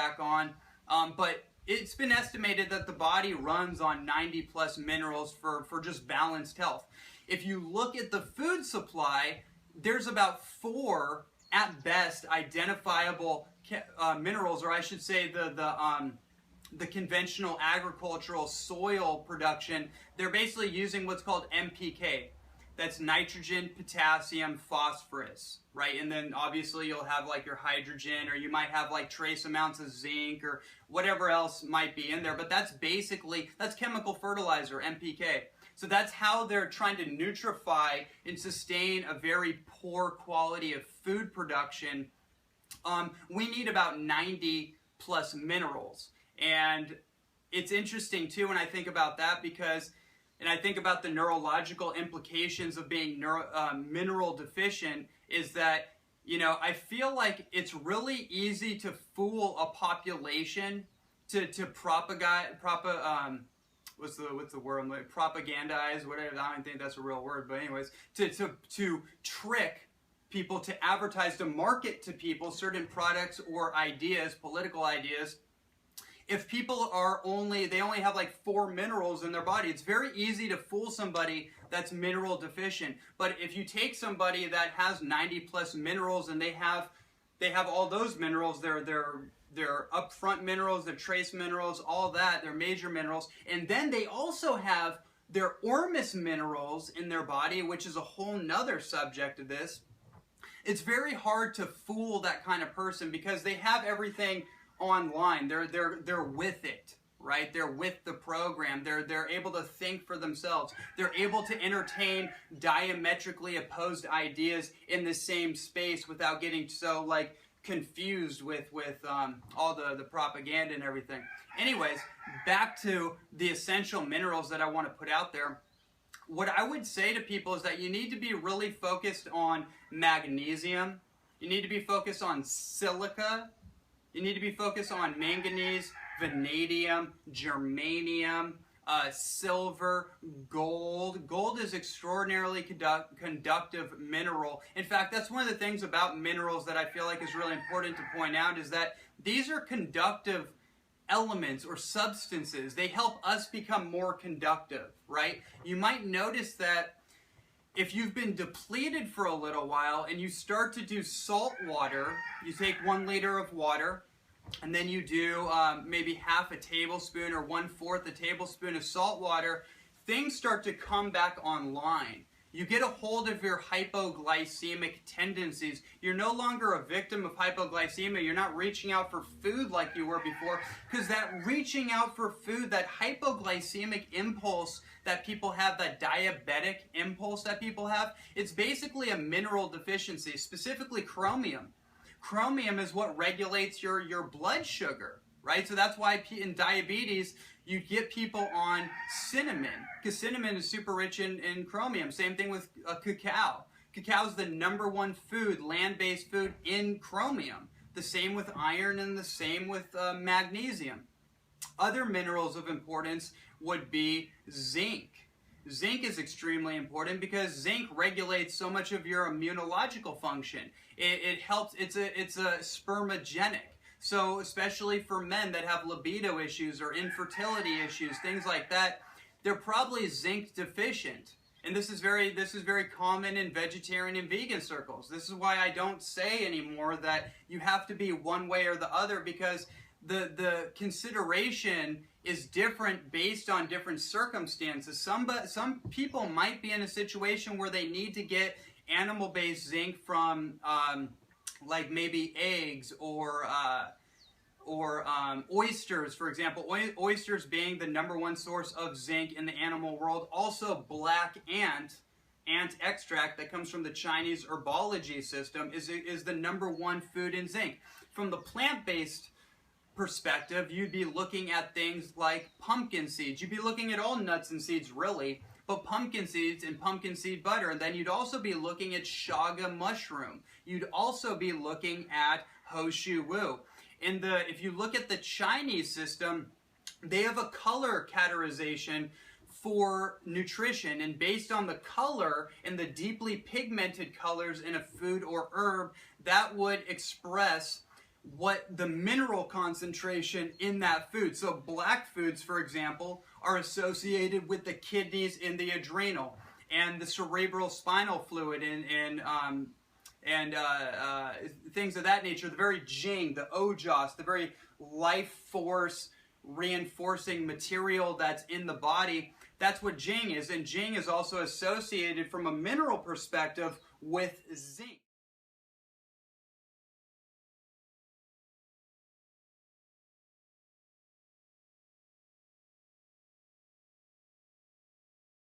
back on. But it's been estimated that the body runs on 90 plus minerals for just balanced health. If you look at the food supply, there's about 4 at best identifiable minerals, or I should say the conventional agricultural soil production. They're basically using what's called NPK. That's nitrogen, potassium, phosphorus, right? And then obviously you'll have like your hydrogen, or you might have like trace amounts of zinc or whatever else might be in there. But that's chemical fertilizer, NPK. So that's how they're trying to nutrify and sustain a very poor quality of food production. We need about 90 plus minerals. And it's interesting too when I think about that, because and I think about the neurological implications of being mineral deficient, is that, you know, I feel like it's really easy to fool a population to propagandize, whatever, I don't think that's a real word, but anyways, to trick people, to advertise, to market to people certain products or ideas, political ideas. If people they only have like 4 minerals in their body, it's very easy to fool somebody that's mineral deficient. But if you take somebody that has 90 plus minerals and they have all those minerals, their upfront minerals, their trace minerals, all that, their major minerals, and then they also have their ormus minerals in their body, which is a whole nother subject of this. It's very hard to fool that kind of person because they have everything online. They're with it, right? They're with the program. They're able to think for themselves. They're able to entertain diametrically opposed ideas in the same space without getting so like confused with all the propaganda and everything. Anyways, back to the essential minerals that I want to put out there. What I would say to people is that you need to be really focused on magnesium. You need to be focused on silica. You need to be focused on manganese, vanadium, germanium, silver, gold. Gold is extraordinarily conductive mineral. In fact, that's one of the things about minerals that I feel like is really important to point out, is that these are conductive elements or substances. They help us become more conductive, right? You might notice that if you've been depleted for a little while and you start to do salt water, you take 1 liter of water and then you do maybe half a tablespoon or 1/4 a tablespoon of salt water, things start to come back online. You get a hold of your hypoglycemic tendencies. You're no longer a victim of hypoglycemia. You're not reaching out for food like you were before, because that reaching out for food, that hypoglycemic impulse that people have, that diabetic impulse that people have, it's basically a mineral deficiency, specifically chromium. Chromium is what regulates your blood sugar, right? So that's why in diabetes, you get people on cinnamon, because cinnamon is super rich in chromium. Same thing with cacao. Cacao is the #1 food, land-based food in chromium. The same with iron and the same with magnesium. Other minerals of importance would be zinc. Zinc is extremely important because zinc regulates so much of your immunological function. It helps, it's a spermogenic. So especially for men that have libido issues or infertility issues, things like that, they're probably zinc deficient. And this is very common in vegetarian and vegan circles. This is why I don't say anymore that you have to be one way or the other, because the consideration is different based on different circumstances. Some people might be in a situation where they need to get animal-based zinc from like maybe eggs or oysters, for example. Oysters being the #1 source of zinc in the animal world. Also, black ant extract that comes from the Chinese herbology system is the #1 food in zinc. From the plant-based perspective, you'd be looking at things like pumpkin seeds. You'd be looking at all nuts and seeds, really, but pumpkin seeds and pumpkin seed butter. And then you'd also be looking at chaga mushroom. You'd also be looking at ho shu wu. If you look at the Chinese system, they have a color categorization for nutrition, and based on the color and the deeply pigmented colors in a food or herb, that would express what the mineral concentration in that food. So black foods, for example, are associated with the kidneys and the adrenal and the cerebral spinal fluid and things of that nature. The very Jing, the Ojos, the very life force reinforcing material that's in the body. That's what Jing is. And Jing is also associated from a mineral perspective with zinc.